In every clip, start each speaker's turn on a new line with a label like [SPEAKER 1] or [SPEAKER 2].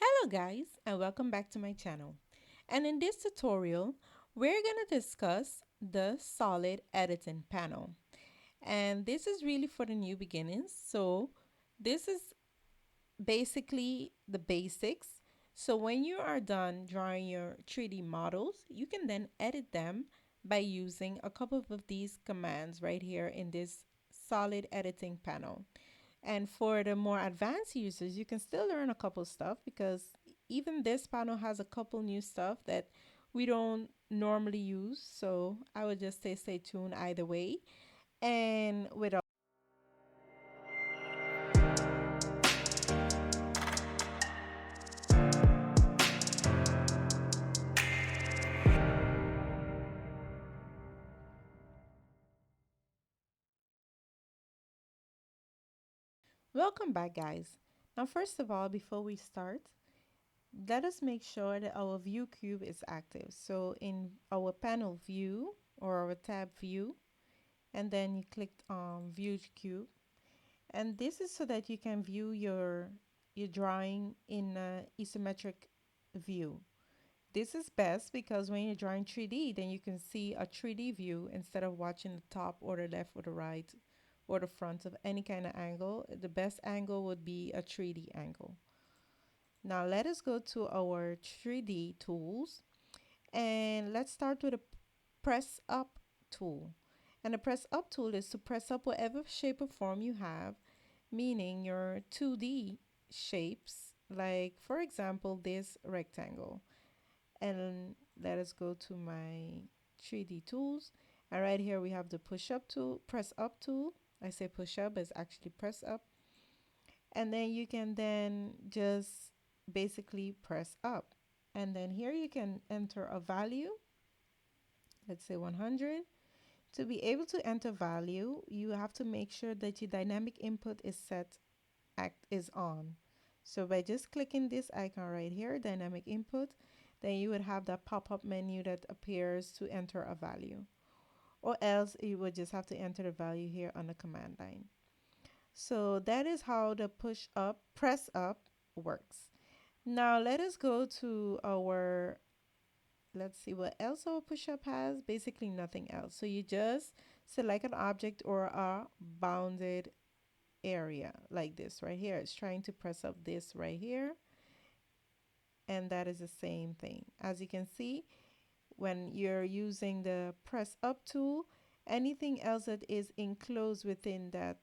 [SPEAKER 1] Hello guys and welcome back to my channel. And in this tutorial, we're going to discuss the solid editing panel. And this is really for the new beginners. So this is basically the basics. So when you are done drawing your 3D models, you can then edit them by using a couple of these commands right here in this solid editing panel. And for the more advanced users, you can still learn a couple stuff because even this panel has a couple new stuff that we don't normally use. So I would just say stay tuned either way. And with welcome back, guys. Now, first of all, before we start, let us make sure that our view cube is active. So in our panel view or our tab view, and then you clicked on view cube. And this is so that you can view your drawing in a isometric view. This is best because when you're drawing 3D, then you can see a 3D view instead of watching the top or the left or the right or the front of any kind of angle. The best angle would be a 3D angle. Now let us go to our 3D tools and let's start with a press up tool. And the press up tool is to press up whatever shape or form you have, meaning your 2D shapes, like for example, this rectangle. And let us go to my 3D tools. And right here we have the push up tool, press up tool. I say push up, it's actually press up. And then you can then just basically press up. And then here you can enter a value, let's say 100. To be able to enter value, you have to make sure that your dynamic input is set is on. So by just clicking this icon right here, dynamic input, then you would have that pop-up menu that appears to enter a value. Or else you would just have to enter the value here on the command line. So that is how the push up, press up works. Now let us go to our, let's see what else our push up has. Basically nothing else. So you just select an object or a bounded area like this right here. It's trying to press up this right here, and that is the same thing. As you can see, when you're using the press up tool, anything else that is enclosed within that,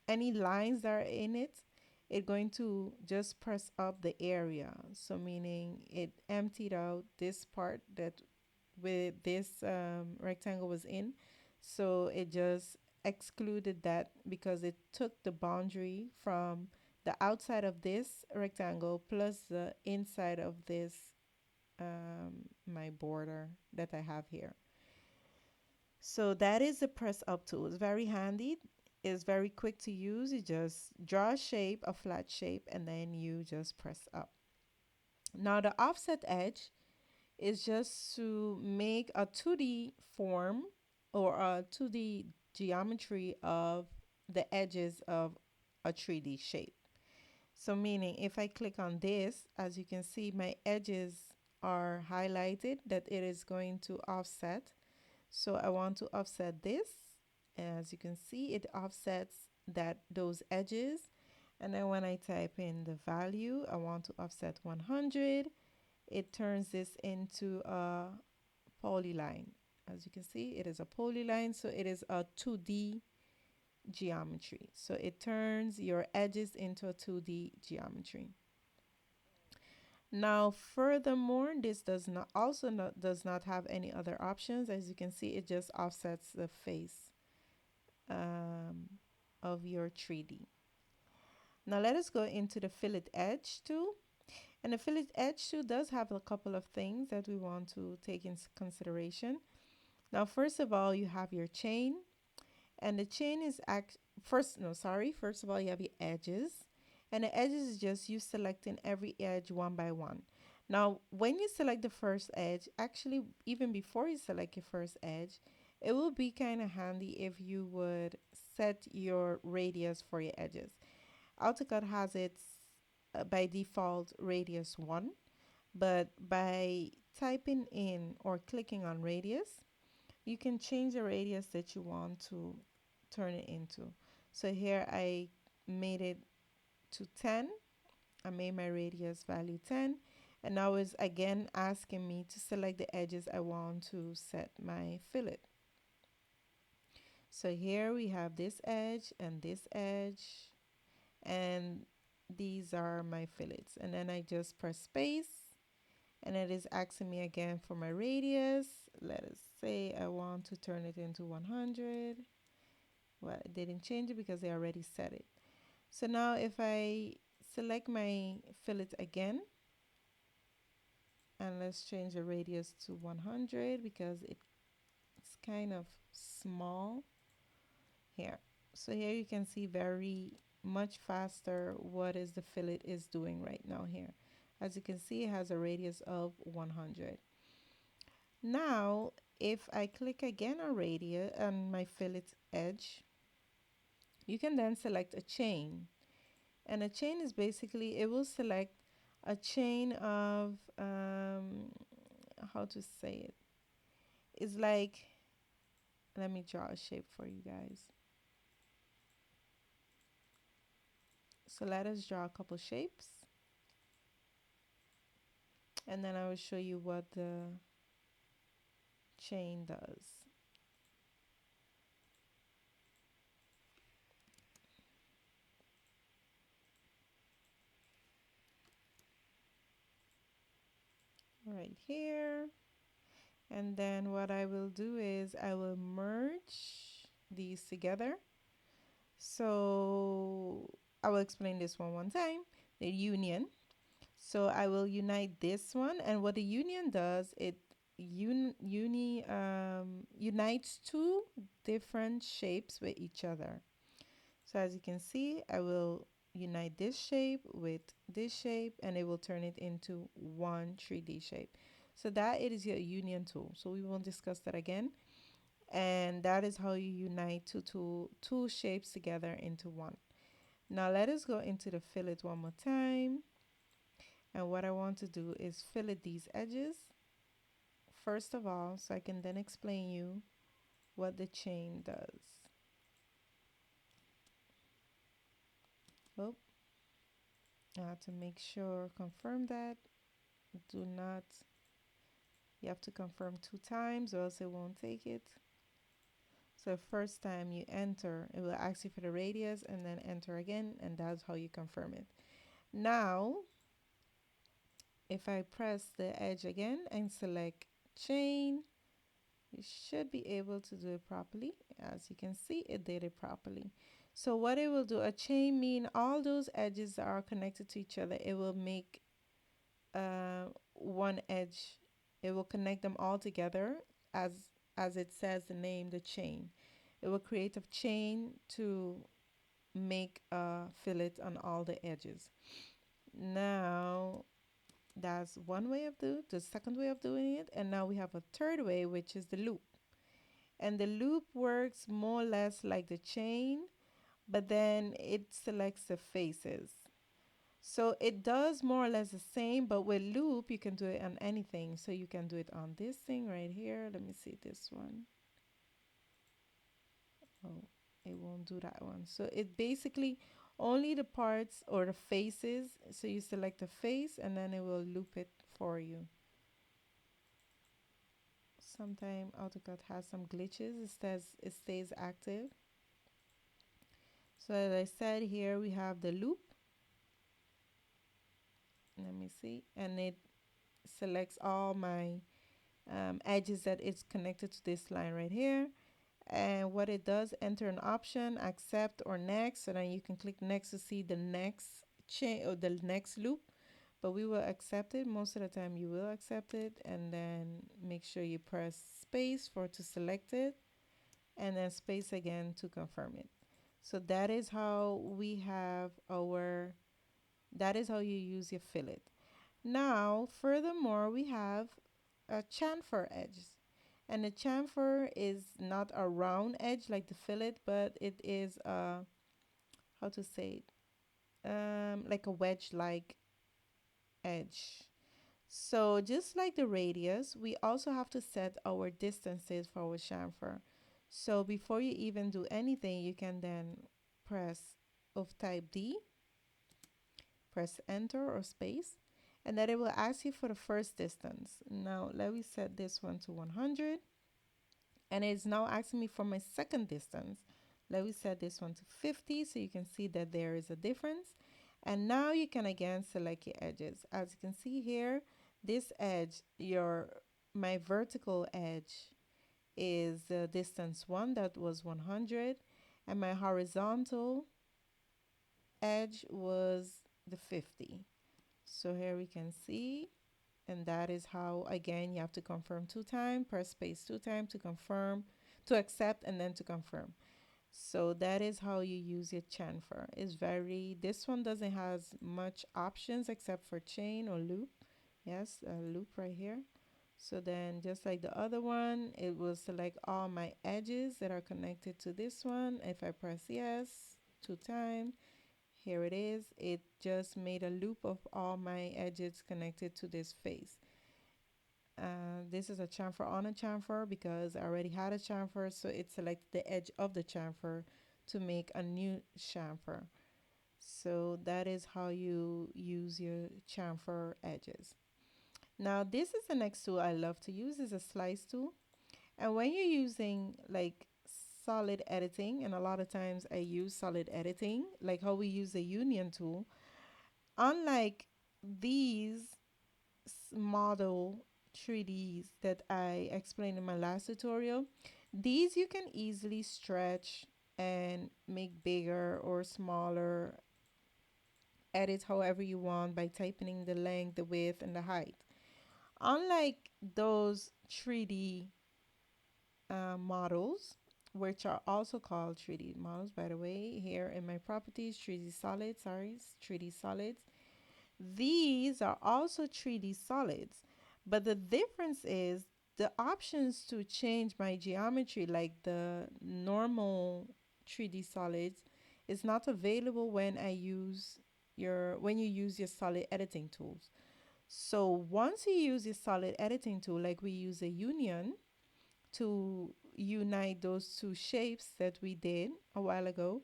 [SPEAKER 1] any lines that are in it, it's going to just press up the area. So meaning it emptied out this part that with this rectangle was in. So it just excluded that because it took the boundary from the outside of this rectangle plus the inside of this my border that I have here. So that is the press up tool. It's very handy. It's very quick to use. You just draw a shape, a flat shape, and then you just press up. Now the offset edge is just to make a 2D form or a 2D geometry of the edges of a 3D shape. So meaning if I click on this, as you can see, my edges are highlighted that it is going to offset. So I want to offset this. As you can see, it offsets those edges. And then when I type in the value, I want to offset 100. It turns this into a polyline. As you can see, it is a polyline, so it is a 2D geometry. So it turns your edges into a 2D geometry. Now, furthermore, this does not have any other options. As you can see, it just offsets the face um, of your 3D. Now let us go into the Fillet Edge tool. And the Fillet Edge tool does have a couple of things that we want to take into consideration. Now, first of all, you have your chain. And the chain is first of all, you have your edges. And the edges is just you selecting every edge one by one. Now, when you select the first edge, actually, even before you select your first edge, it will be kind of handy if you would set your radius for your edges. AutoCAD has it by default radius 1, but by typing in or clicking on radius, you can change the radius that you want to turn it into. So here I made it to 10. I made my radius value 10, and now it's again asking me to select the edges I want to set my fillet. So here we have this edge and this edge, and these are my fillets. And then I just press space, and it is asking me again for my radius. Let us say I want to turn it into 100. Well, it didn't change it because they already set it. So now if I select my fillet again, and let's change the radius to 100 because it's kind of small here. So here you can see very much faster what is the fillet is doing right now here. As you can see, it has a radius of 100. Now, if I click again on radius on my fillet edge, you can then select a chain. And a chain is basically, it will select a chain of, how to say it? It's like, let me draw a shape for you guys. So let us draw a couple shapes. And then I will show you what the chain does. Right here. And then what I will do is I will merge these together. So I will explain this one time, the union. So I will unite this one, and what the union does, it unites two different shapes with each other. So as you can see, I will unite this shape with this shape, and it will turn it into one 3D shape. So that it is your union tool. So we won't discuss that again. And that is how you unite two shapes together into one. Now let us go into the fillet one more time. And what I want to do is fillet these edges first of all, so I can then explain you what the chain does. Oh, I have to make sure, confirm that. Do not, you have to confirm 2 times or else it won't take it. So first time you enter, it will ask you for the radius and then enter again, and that's how you confirm it. Now, if I press the edge again and select chain, you should be able to do it properly. As you can see, it did it properly. So what it will do, a chain mean all those edges are connected to each other. It will make one edge. It will connect them all together as it says the name, the chain. It will create a chain to make a fillet on all the edges. Now, that's one way of doing the second way of doing it. And now we have a third way, which is the loop. And the loop works more or less like the chain, but then it selects the faces. So it does more or less the same, but with loop, you can do it on anything. So you can do it on this thing right here. Let me see this one. Oh, it won't do that one. So it basically only the parts or the faces. So you select the face and then it will loop it for you. Sometimes AutoCAD has some glitches. It stays active. So as I said, here we have the loop. Let me see. And it selects all my edges that it's connected to this line right here. And what it does, enter an option, accept or next. So then you can click next to see the next chain or the next loop. But we will accept it. Most of the time you will accept it. And then make sure you press space to select it. And then space again to confirm it. So that is how that is how you use your fillet. Now, furthermore, we have a chamfer edge. And the chamfer is not a round edge like the fillet, but it is how to say it? like a wedge like edge. So just like the radius, we also have to set our distances for our chamfer. So before you even do anything, you can then press of type D, press enter or space, and then it will ask you for the first distance. Now let me set this one to 100, and it's now asking me for my second distance. Let me set this one to 50 so you can see that there is a difference. And now you can again select your edges. As you can see here, this edge, my vertical edge is the distance 1, that was 100, and my horizontal edge was the 50. So here we can see, and that is how, again, you have to confirm 2 times, press space 2 times to confirm, to accept, and then to confirm. So that is how you use your chamfer. This one doesn't has much options except for chain or loop. Yes, a loop right here. So then just like the other one, it will select all my edges that are connected to this one. If I press yes 2 times, here it is. It just made a loop of all my edges connected to this face. This is a chamfer on a chamfer because I already had a chamfer, so it selected the edge of the chamfer to make a new chamfer. So that is how you use your chamfer edges. Now this is the next tool I love to use, is a slice tool. And when you're using like solid editing, and a lot of times I use solid editing, like how we use the union tool, unlike these model 3Ds that I explained in my last tutorial, these you can easily stretch and make bigger or smaller, edit however you want by typing the length, the width, and the height. Unlike those 3D models, which are also called 3D models, by the way, here in my properties, 3D solids, 3D solids. These are also 3D solids, but the difference is the options to change my geometry, like the normal 3D solids, is not available when you use your solid editing tools. So once you use your solid editing tool, like we use a union to unite those two shapes that we did a while ago,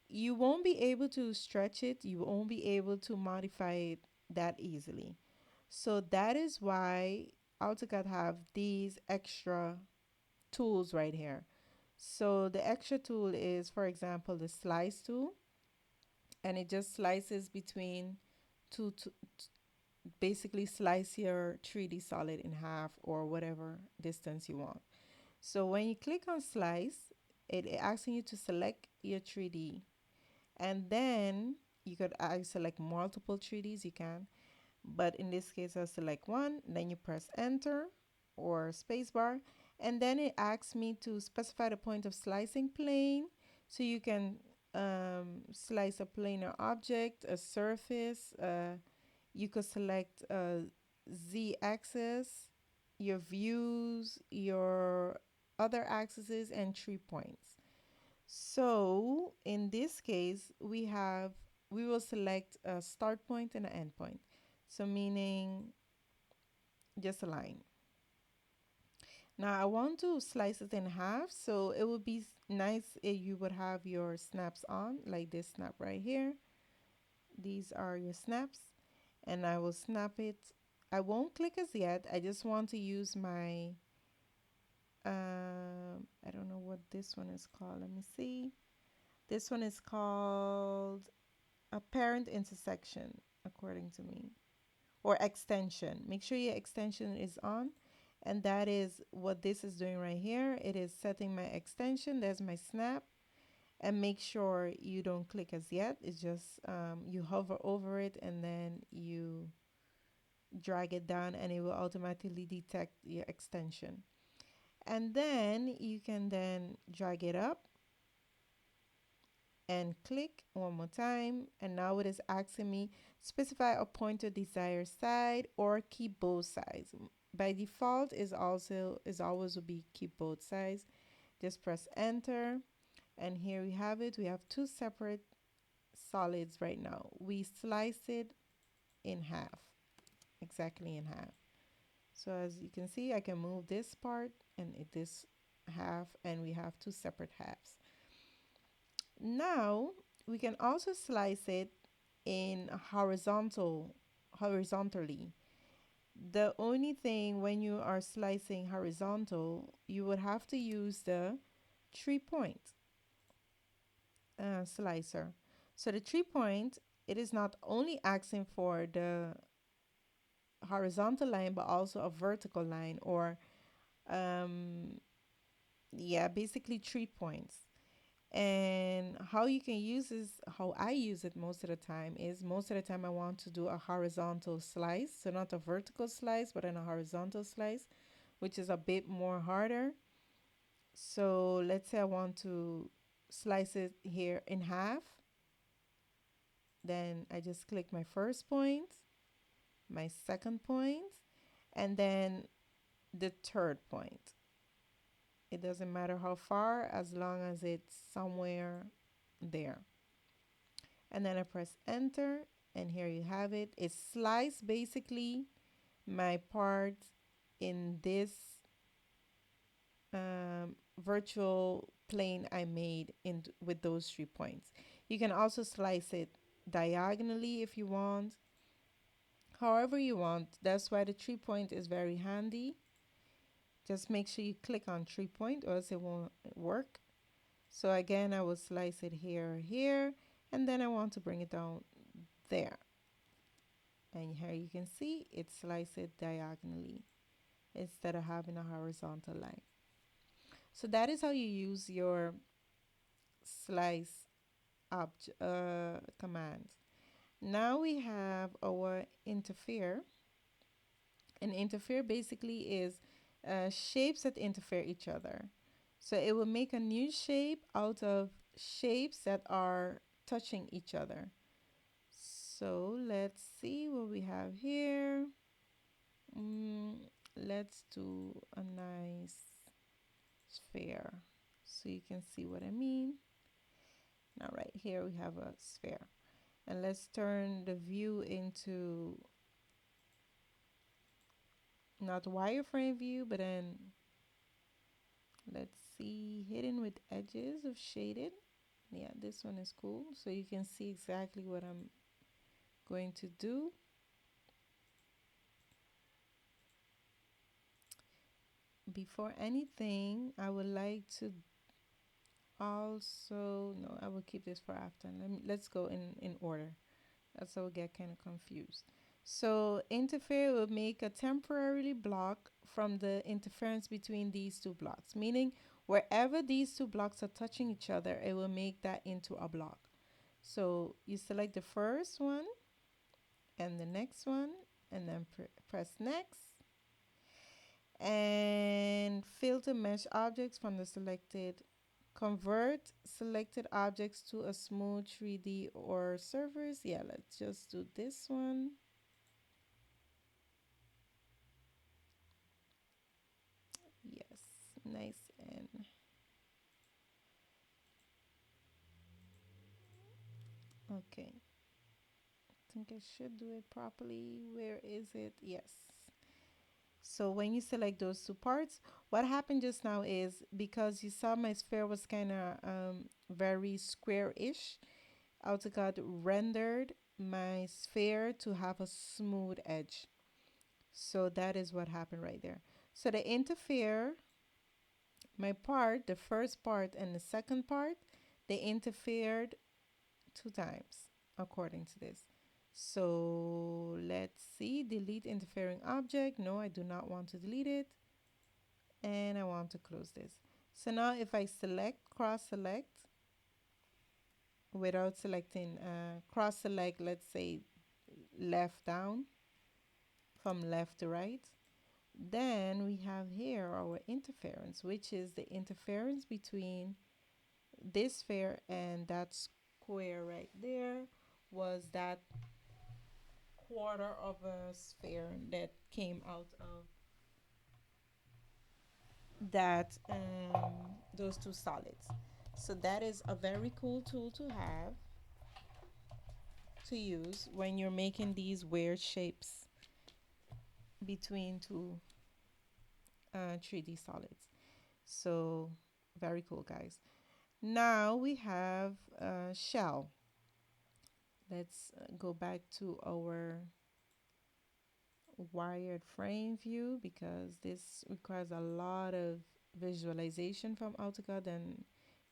[SPEAKER 1] you won't be able to stretch it, you won't be able to modify it that easily. So that is why AutoCAD have these extra tools right here. So the extra tool is, for example, the slice tool, and it just slices between two, basically slice your 3D solid in half or whatever distance you want. So when you click on slice, it asking you to select your 3D, and then you could select multiple 3Ds, you can, but in this case I'll select one, then you press enter or spacebar, and then it asks me to specify the point of slicing plane, so you can slice a planar object, a surface, you could select z-axis, your views, your other axes, and 3 points. So in this case, we will select a start point and an end point. So meaning just a line. Now I want to slice it in half, so it would be nice if you would have your snaps on, like this snap right here. These are your snaps, and I will snap it. I won't click as yet. I just want to use my, I don't know what this one is called. Let me see. This one is called apparent intersection, according to me, or extension. Make sure your extension is on, and that is what this is doing right here. It is setting my extension. There's my snap, and make sure you don't click as yet. It's just you hover over it and then you drag it down, and it will automatically detect your extension. And then you can then drag it up and click one more time, and now it is asking me specify a pointer desired side or keep both sides. By default is always will be keep both sides. Just press enter, and here we have it. We have two separate solids right now. We slice it in half, exactly in half. So as you can see, I can move this part and this half, and we have two separate halves. Now we can also slice it in horizontally. The only thing, when you are slicing horizontal, you would have to use the 3-point slicer. So the 3-point, it is not only asking for the horizontal line, but also a vertical line, or um, yeah, basically 3 points. And how you can use this, how I use it most of the time, is most of the time I want to do a horizontal slice. So not a vertical slice, but in a horizontal slice, which is a bit more harder. So let's say I want to slice it here in half. Then I just click my first point, my second point, and then the third point. It doesn't matter how far, as long as it's somewhere there. And then I press enter, and here you have it. It sliced basically my part in this virtual plane I made in with those 3 points. You can also slice it diagonally if you want, however you want. That's why the 3-point is very handy. Just make sure you click on 3-point, or else it won't work. So again, I will slice it here, and then I want to bring it down there. And here you can see it slices it diagonally instead of having a horizontal line. So that is how you use your slice command. Now we have our interfere. And interfere basically is shapes that interfere each other. So it will make a new shape out of shapes that are touching each other. So let's see what we have here. Let's do a nice sphere so you can see what I mean. Now right here we have a sphere. And let's turn the view into not wireframe view, but then let's see, hidden with edges of shaded. Yeah, this one is cool. So you can see exactly what I'm going to do. Before anything, I would like to also, no, I will keep this for after. Let's go in order. That's how we get kind of confused. So interfere will make a temporarily block from the interference between these two blocks, meaning wherever these two blocks are touching each other, it will make that into a block. So you select the first one and the next one, and then press next, and filter mesh objects from the selected. Convert selected objects to a smooth 3D or surface. Yeah, let's just do this one. Yes, nice. And okay, I think I should do it properly. Where is it? Yes. So when you select those two parts, what happened just now is, because you saw my sphere was kind of very square-ish, AutoCAD rendered my sphere to have a smooth edge. So that is what happened right there. So the interfere, my part, the first part and the second part, they interfered 2 times according to this. So let's see, delete interfering object. No, I do not want to delete it. And I want to close this. So now if I select, cross select, without selecting, cross select, let's say left down, from left to right, then we have here our interference, which is the interference between this sphere and that square right there, was that quarter of a sphere that came out of that those two solids. So that is a very cool tool to have. to use when you're making these weird shapes between two 3D solids. So very cool, guys. Now we have shell. Let's go back to our wired frame view because this requires a lot of visualization from AutoCAD and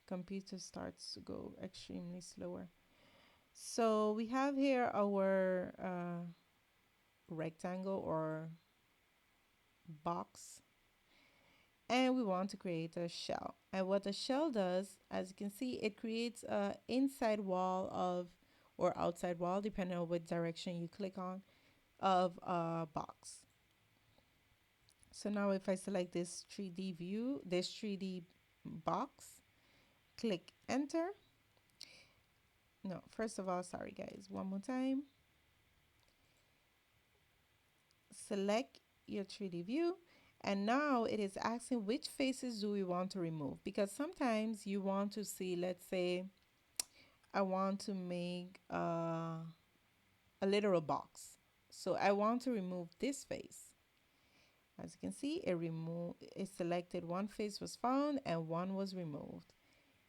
[SPEAKER 1] computer starts to go extremely slower. So we have here our rectangle or box, and we want to create a shell. And what a shell does, as you can see, it creates a inside wall of or outside wall, depending on what direction you click on, of a box. So now if I select this 3D view, this 3D box, click enter. No, first of all, sorry guys, one more time. Select your 3D view, and now it is asking which faces do we want to remove, because sometimes you want to see, let's say I want to make a literal box. So I want to remove this face. As you can see, it selected one face was found and one was removed.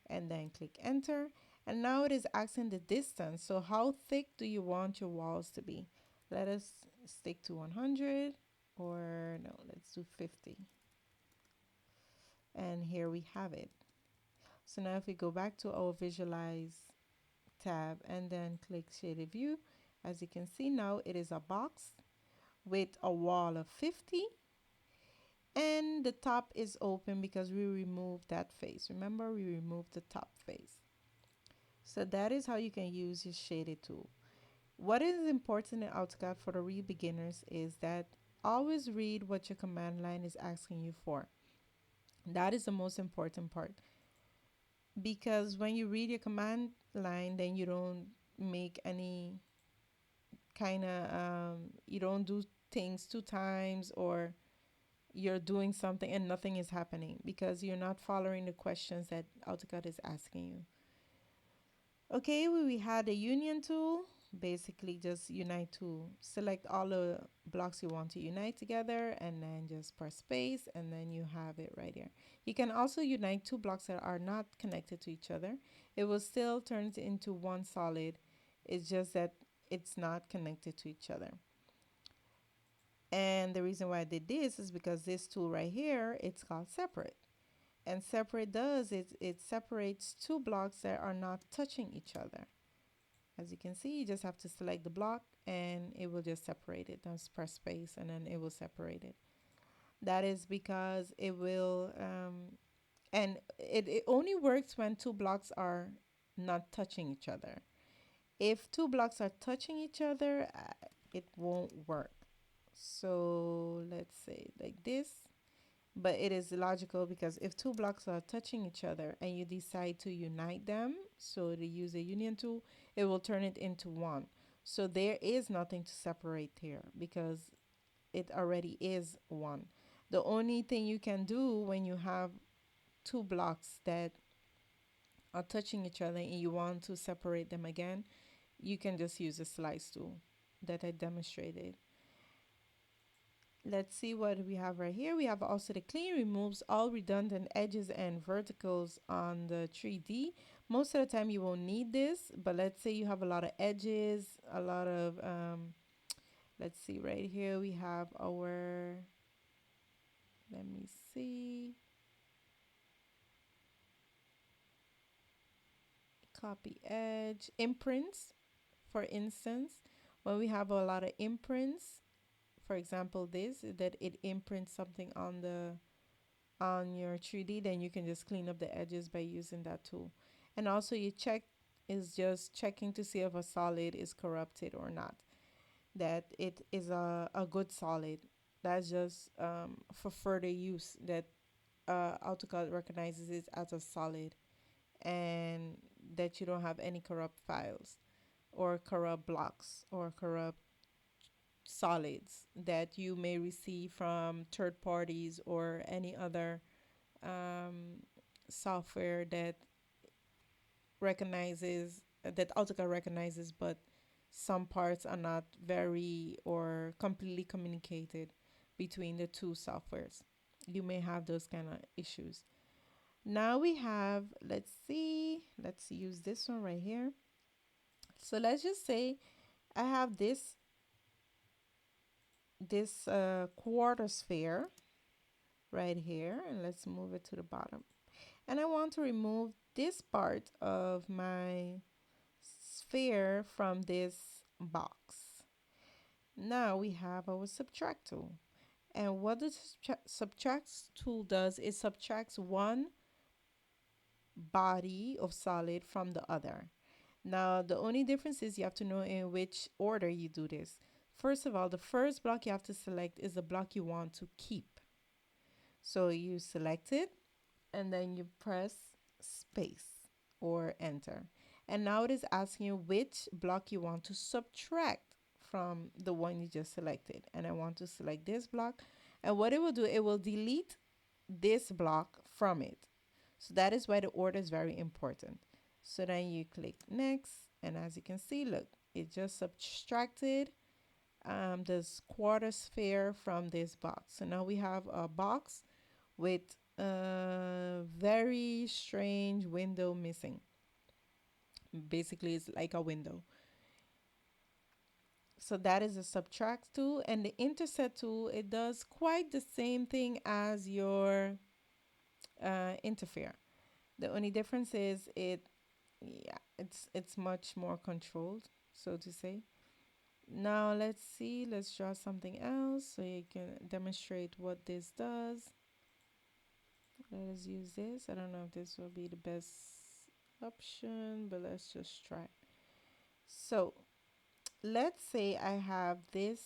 [SPEAKER 1] And then click enter. And now it is asking the distance. So how thick do you want your walls to be? Let us stick to 100, or no, let's do 50. And here we have it. So now if we go back to our visualize tab and then click shaded view, as you can see now it is a box with a wall of 50, and the top is open because we removed that face. Remember, we removed the top face. So that is how you can use your shaded tool. What is important in AutoCAD for the real beginners is that always read what your command line is asking you for. That is the most important part, because when you read your command line, then you don't make any kind of you don't do things two times, or you're doing something and nothing is happening because you're not following the questions that AutoCAD is asking you. Okay, we had a union tool. Basically just unite tool. Select all the blocks you want to unite together and then just press space, and then you have it right here. You can also unite two blocks that are not connected to each other. It will still turn it into one solid. It's just that it's not connected to each other. And the reason why I did this is because this tool right here, it's called separate. And separate does it separates two blocks that are not touching each other. As you can see, you just have to select the block and it will just separate it. Just press space and then it will separate it. That is because it will, and it only works when two blocks are not touching each other. If two blocks are touching each other, it won't work. So let's say like this, but it is logical because if two blocks are touching each other and you decide to unite them, so to use a union tool, it will turn it into one. So there is nothing to separate here because it already is one. The only thing you can do when you have two blocks that are touching each other and you want to separate them again, you can just use the slice tool that I demonstrated. Let's see what we have right here. We have also the clean, removes all redundant edges and verticals on the 3D. Most of the time you won't need this, but let's say you have a lot of edges, a lot of, let's see right here, we have our, let me see, copy edge, imprints, for instance. When we have a lot of imprints, for example, this, that it imprints something on your 3D, then you can just clean up the edges by using that tool. And also you check is just checking to see if a solid is corrupted or not, that it is a good solid. That's just for further use, that AutoCAD recognizes it as a solid, and that you don't have any corrupt files or corrupt blocks or corrupt solids that you may receive from third parties or any other um, software that recognizes, that AutoCAD recognizes, but some parts are not very or completely communicated between the two softwares. You may have those kind of issues. Now we have, let's see, let's use this one right here. So let's just say I have this quarter sphere right here, and let's move it to the bottom. And I want to remove this part of my sphere from this box. Now we have our subtract tool. And what the subtract tool does is subtracts one body of solid from the other. Now, the only difference is you have to know in which order you do this. First of all, the first block you have to select is the block you want to keep. So you select it and then you press space or enter. And now it is asking you which block you want to subtract from the one you just selected. And I want to select this block. And what it will do, it will delete this block from it. So that is why the order is very important. So then you click next, and as you can see, look, it just subtracted this quarter sphere from this box. So now we have a box with a very strange window missing. Basically, it's like a window. So that is a subtract tool, and the intercept tool, it does quite the same thing as your interfere. The only difference is it's much more controlled, so to say. Now let's see, let's draw something else so you can demonstrate what this does. Let us use this. I don't know if this will be the best option, but let's just try. So let's say I have this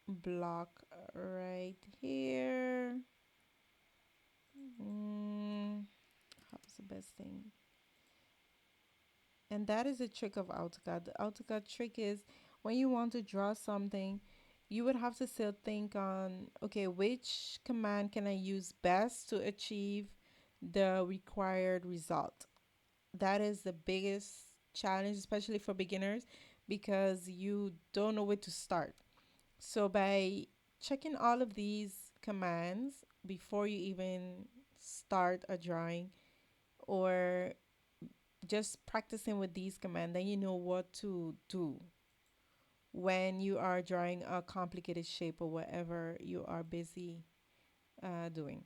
[SPEAKER 1] block right here. How's the best thing? And that is the trick of AutoCAD. The AutoCAD trick is when you want to draw something, you would have to still think on, okay, which command can I use best to achieve the required result? That is the biggest challenge, especially for beginners, because you don't know where to start. So by checking all of these commands before you even start a drawing, or just practicing with these commands, then you know what to do when you are drawing a complicated shape or whatever you are busy doing.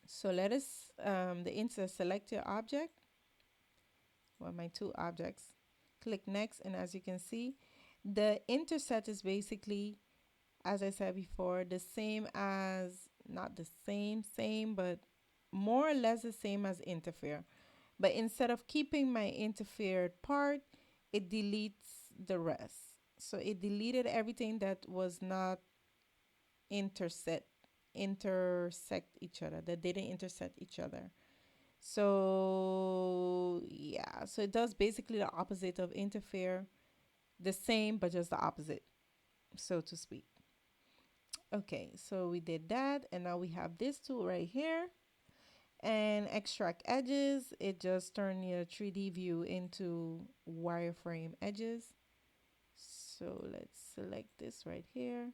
[SPEAKER 1] So let us, the insert, select your object, well, my two objects, click next, and as you can see, the intercept is basically, as I said before, the same as, not the same, but more or less the same as interfere. But instead of keeping my interfered part, it deletes the rest. So it deleted everything that was not intersect intersect each other, that didn't intersect each other. So yeah, so it does basically the opposite of interfere, the same but just the opposite, so to speak. Okay, so we did that, and now we have this tool right here. And extract edges, it just turned your 3D view into wireframe edges. So let's select this right here.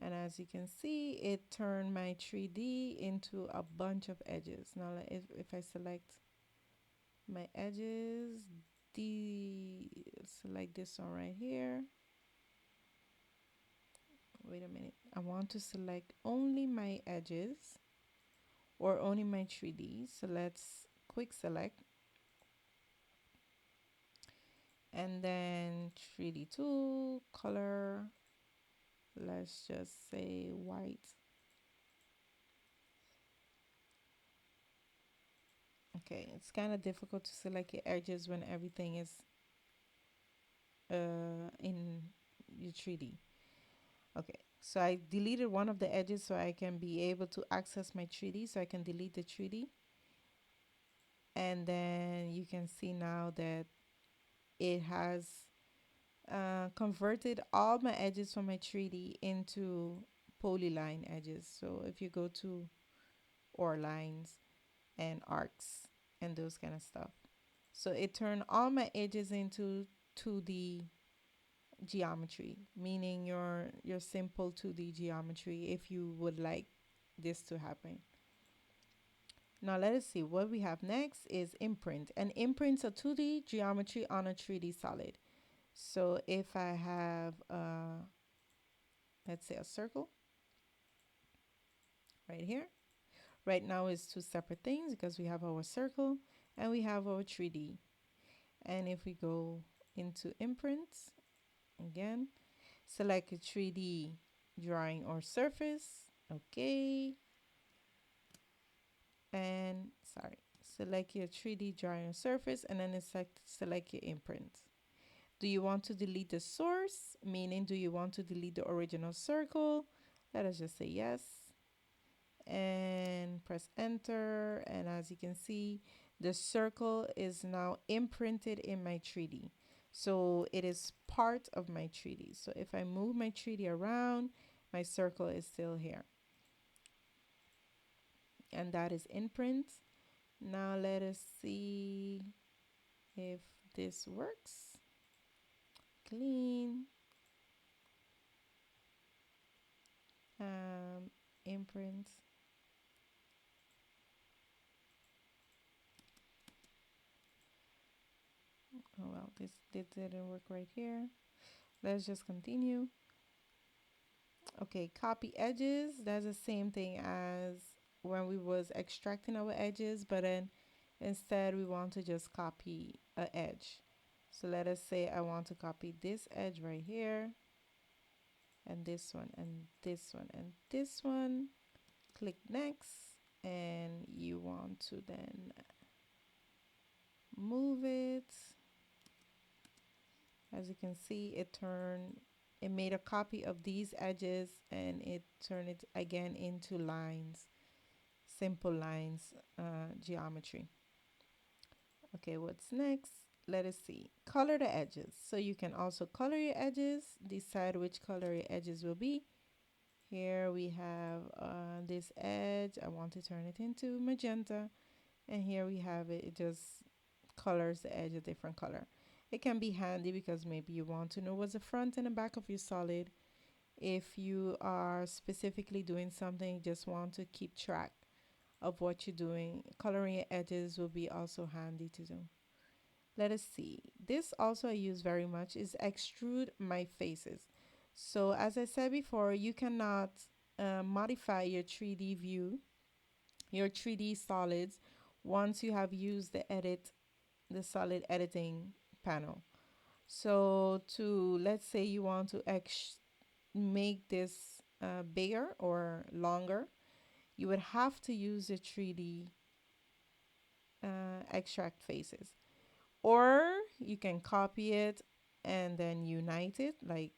[SPEAKER 1] And as you can see, it turned my 3D into a bunch of edges. Now if I select my edges, select this one right here. Wait a minute. I want to select only my edges or only my 3D. So let's quick select. And then 3D tool, color, let's just say white. Okay, it's kind of difficult to select your edges when everything is in your 3D. Okay, so I deleted one of the edges so I can be able to access my 3D, so I can delete the 3D. And then you can see now that it has converted all my edges from my 3D into polyline edges. So if you go to or lines and arcs and those kind of stuff. So it turned all my edges into 2D geometry, meaning your simple 2D geometry if you would like this to happen. Now let us see what we have next is imprint. And imprints a 2D geometry on a 3D solid. So if I have, let's say a circle right here. Right now it's two separate things because we have our circle and we have our 3D. And if we go into imprints, again, select a 3D drawing or surface. Okay. And sorry, select your 3D drawing or surface and then select your imprint. Do you want to delete the source? Meaning, do you want to delete the original circle? Let us just say yes. And press enter. And as you can see, the circle is now imprinted in my 3D. So it is part of my 3D. So if I move my 3D around, my circle is still here. And that is imprint. Now let us see if this works. Clean. Imprint. Oh well, this didn't work right here. Let's just continue. Okay, copy edges. That's the same thing as when we was extracting our edges, but then instead we want to just copy an edge. So let us say I want to copy this edge right here, and this one, and this one, and this one. Click next, and you want to then move it. As you can see, it made a copy of these edges and it turned it again into lines, simple lines, geometry. Okay, what's next? Let us see. Color the edges. So you can also color your edges, decide which color your edges will be. Here we have this edge. I want to turn it into magenta. And here we have it. It just colors the edge a different color. It can be handy because maybe you want to know what's the front and the back of your solid. If you are specifically doing something, just want to keep track of what you're doing. Coloring your edges will be also handy to do. Let us see. This also I use very much is extrude my faces. So as I said before, you cannot modify your 3D view, your 3D solids, once you have used the solid editing panel. So let's say you want to make this bigger or longer, you would have to use the 3D extract faces. Or you can copy it and then unite it, like,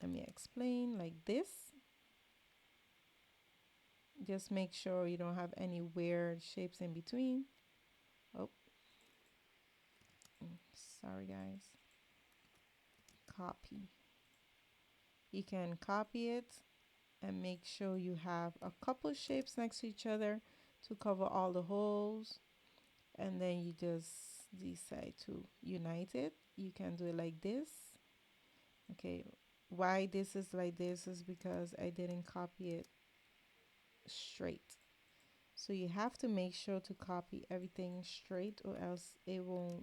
[SPEAKER 1] let me explain, like this. Just make sure you don't have any weird shapes in between. Oh, sorry guys. Copy. You can copy it and make sure you have a couple shapes next to each other to cover all the holes. And then you just decide to unite it. You can do it like this. Okay, why this is like this is because I didn't copy it straight. So you have to make sure to copy everything straight or else it will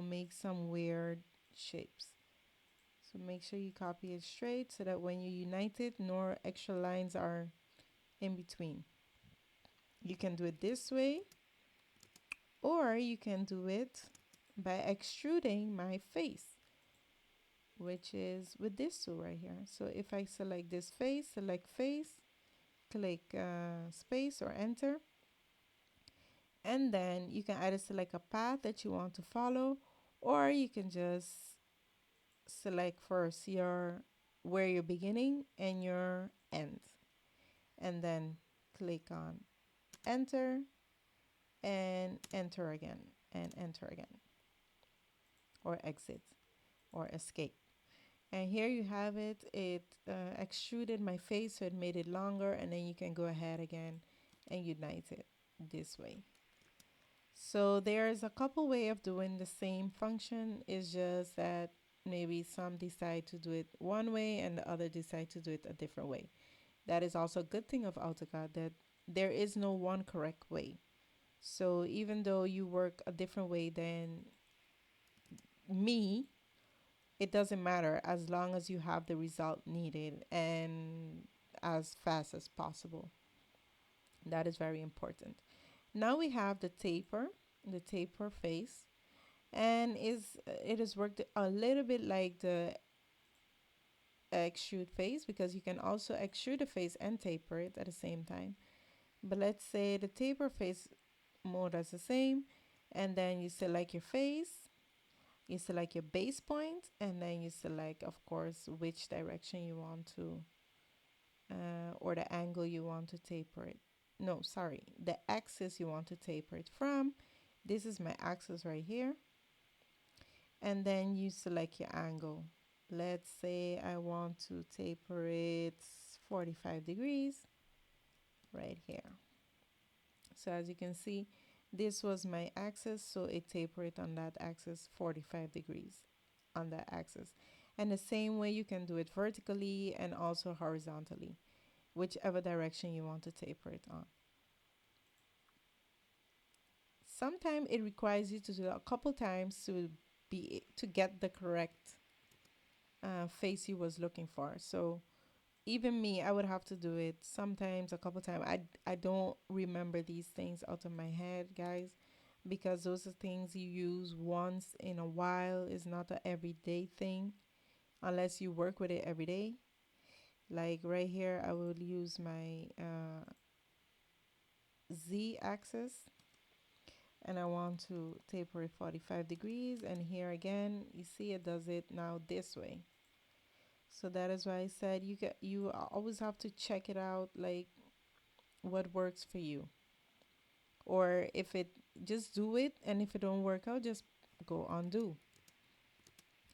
[SPEAKER 1] make some weird shapes. So make sure you copy it straight so that when you unite it, no extra lines are in between. You can do it this way, or you can do it by extruding my face, which is with this tool right here. So if I select this face, select face, click space or enter, and then you can either select a path that you want to follow, or you can just select first where you're beginning and your end, and then click on enter and enter again and enter again, or exit or escape. And here you have it. It extruded my face, so it made it longer, and then you can go ahead again and unite it this way. So there's a couple way of doing the same function. It's just that maybe some decide to do it one way and the other decide to do it a different way. That is also a good thing of AutoCAD, that there is no one correct way. So even though you work a different way than me, it doesn't matter as long as you have the result needed and as fast as possible. That is very important. Now we have the taper face, and is it is worked a little bit like the extrude face, because you can also extrude the face and taper it at the same time. But let's say the taper face mode is the same, and then you select your face, you select your base point, and then you select, of course, which direction you want to, or the angle you want to taper it. No, sorry, the axis you want to taper it from. This is my axis right here. And then you select your angle. Let's say I want to taper it 45 degrees right here. So as you can see, this was my axis, so it tapered on that axis 45 degrees on that axis. And the same way you can do it vertically and also horizontally, whichever direction you want to taper it on. Sometimes it requires you to do it a couple times to get the correct face you was looking for. So even me, I would have to do it sometimes a couple times. I don't remember these things out of my head, guys, because those are things you use once in a while. It's not an everyday thing unless you work with it every day. Like right here, I will use my Z axis, and I want to taper it 45 degrees. And here again, you see it does it now this way. So that is why I said you always have to check it out, like what works for you. Or if it, just do it, and if it don't work out, just go undo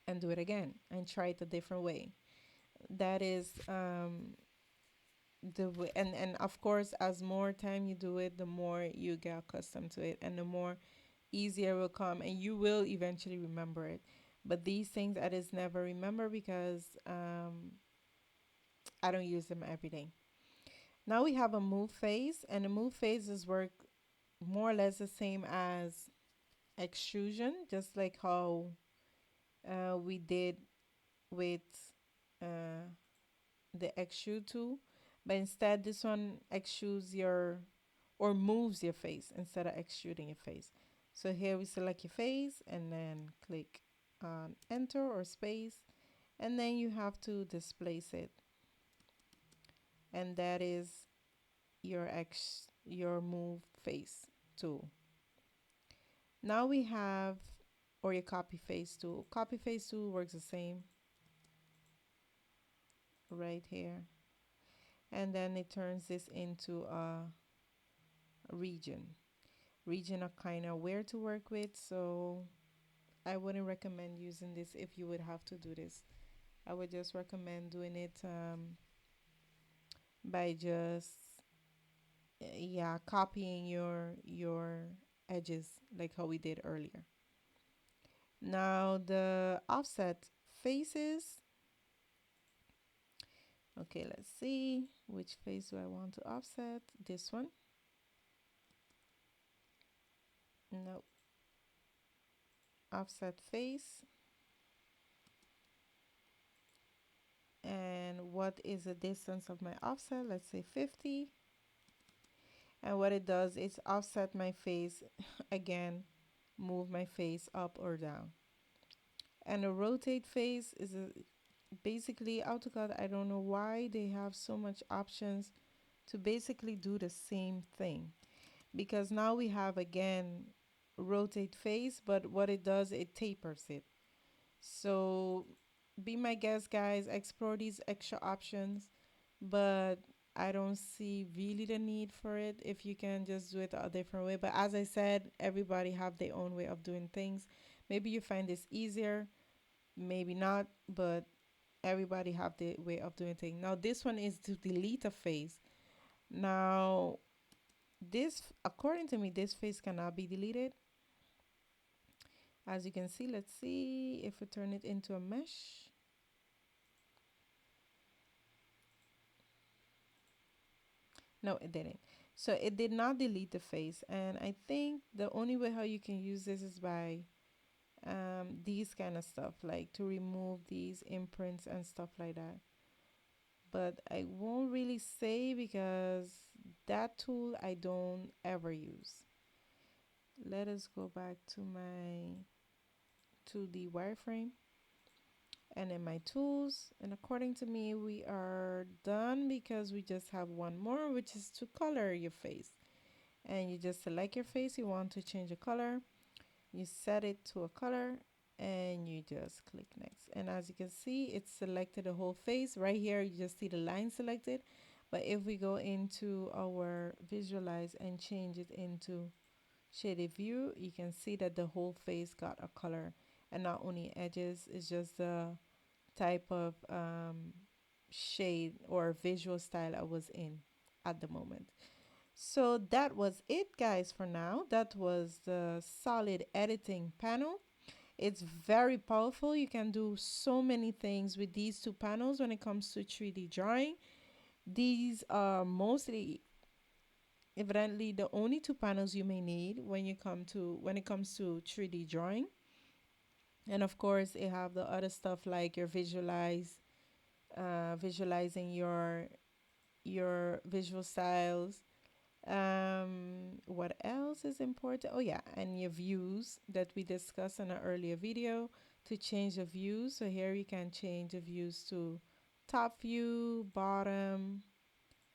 [SPEAKER 1] and do it again and try it a different way. That is the way. And of course, as more time you do it, the more you get accustomed to it, and the more easier it will come, and you will eventually remember it. But these things I just never remember because I don't use them every day. Now we have a move phase, and the move phases work more or less the same as extrusion, just like how we did with uh, the extrude tool. But instead, this one extrudes your, or moves your face instead of extruding your face. So here we select your face and then click on enter or space, and then you have to displace it. And that is your move face tool. Now we have, or your copy face tool. Copy face tool works the same right here. And then it turns this into a region. Region are kind of weird to work with, so I wouldn't recommend using this if you would have to do this. I would just recommend doing it by just yeah, copying your edges like how we did earlier. Now the offset faces. Okay, let's see which face do I want to offset. This one. No, offset face. And what is the distance of my offset? Let's say 50. And what it does is offset my face again, move my face up or down. And a rotate face is basically AutoCAD. I don't know why they have so much options to basically do the same thing, because now we have again rotate face, but what it does, it tapers it. So be my guest, guys, explore these extra options, but I don't see really the need for it if you can just do it a different way. But as I said, everybody have their own way of doing things. Maybe you find this easier, maybe not, but everybody have their way of doing things. Now this one is to delete a face. Now this, according to me, this face cannot be deleted. As you can see, let's see if we turn it into a mesh. No, it didn't. So it did not delete the face. And I think the only way how you can use this is by these kind of stuff, like to remove these imprints and stuff like that. But I won't really say because that tool I don't ever use. Let us go back to my 2D wireframe and in my tools. And according to me, we are done because we just have one more, which is to color your face. And you just select your face, you want to change the color, you set it to a color, and you just click next. And as you can see, it's selected the whole face. Right here, you just see the line selected. But if we go into our visualize and change it into shaded view, you can see that the whole face got a color, and not only edges, it's just the type of shade or visual style I was in at the moment. So that was it, guys, for now. That was the solid editing panel. It's very powerful. You can do so many things with these two panels when it comes to 3D drawing. These are mostly, evidently, the only two panels you may need when it comes to 3D drawing. And of course, you have the other stuff like your visualizing your visual styles. What else is important? Oh yeah, and your views that we discussed in an earlier video to change the views. So here you can change the views to top view, bottom,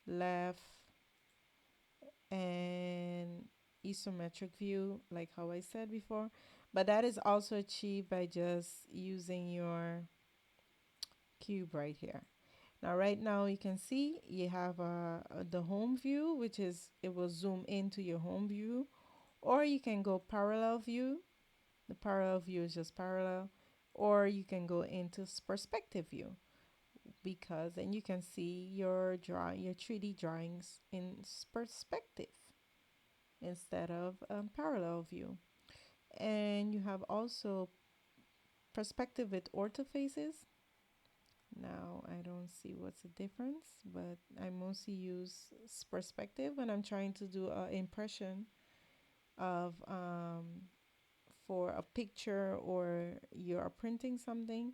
[SPEAKER 1] left, and isometric view, like how I said before. But that is also achieved by just using your cube right here. Now, right now you can see you have the home view, which is, it will zoom into your home view, or you can go parallel view. The parallel view is just parallel, or you can go into perspective view, because then you can see your 3D drawings in perspective instead of parallel view. And you have also perspective with orthofaces. Now I don't see what's the difference, but I mostly use perspective when I'm trying to do an impression of for a picture or you're printing something.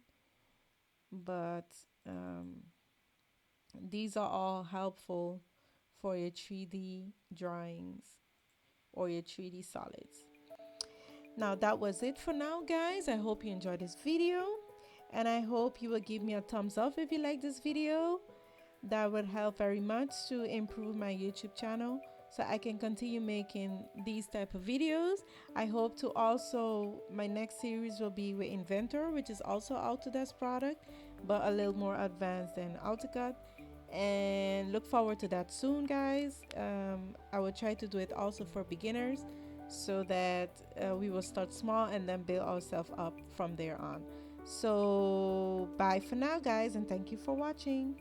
[SPEAKER 1] But these are all helpful for your 3D drawings or your 3D solids. Now that was it for now, guys. I hope you enjoyed this video, and I hope you will give me a thumbs up if you like this video. That would help very much to improve my YouTube channel so I can continue making these type of videos. I hope to also, my next series will be with Inventor, which is also Autodesk product, but a little more advanced than AutoCAD. And look forward to that soon, guys. I will try to do it also for beginners so that we will start small and then build ourselves up from there on. So bye for now, guys, and thank you for watching.